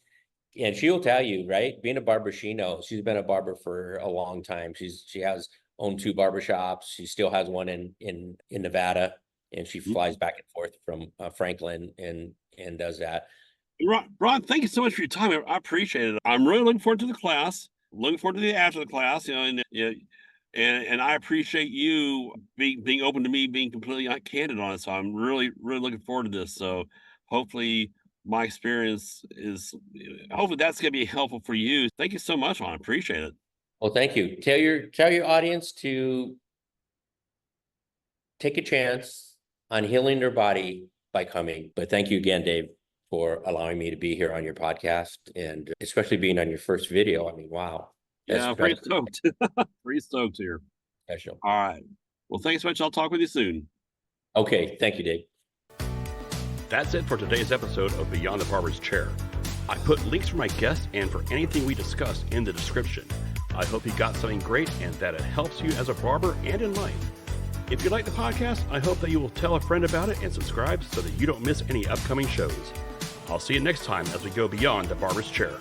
and she'll tell you, right? Being a barber, she knows. She's been a barber for a long time. She has owned 2 barbershops. She still has one in Nevada, and she flies back and forth from Franklin and does that. Ron, thank you so much for your time. I appreciate it. I'm really looking forward to the class. Looking forward to the after the class, and I appreciate you being open to me being completely candid on it. So I'm really, really looking forward to this. So hopefully my experience hopefully that's going to be helpful for you. Thank you so much, Ron. I appreciate it. Well, thank you. Tell your audience to take a chance on healing their body by coming. But thank you again, Dave, for allowing me to be here on your podcast, and especially being on your first video. Wow. Yeah, I'm pretty stoked. Pretty stoked here. Special. All right. Well, thanks so much. I'll talk with you soon. Okay. Thank you, Dave. That's it for today's episode of Beyond the Barber's Chair. I put links for my guests and for anything we discussed in the description. I hope you got something great and that it helps you as a barber and in life. If you like the podcast, I hope that you will tell a friend about it and subscribe so that you don't miss any upcoming shows. I'll see you next time as we go beyond the barber's chair.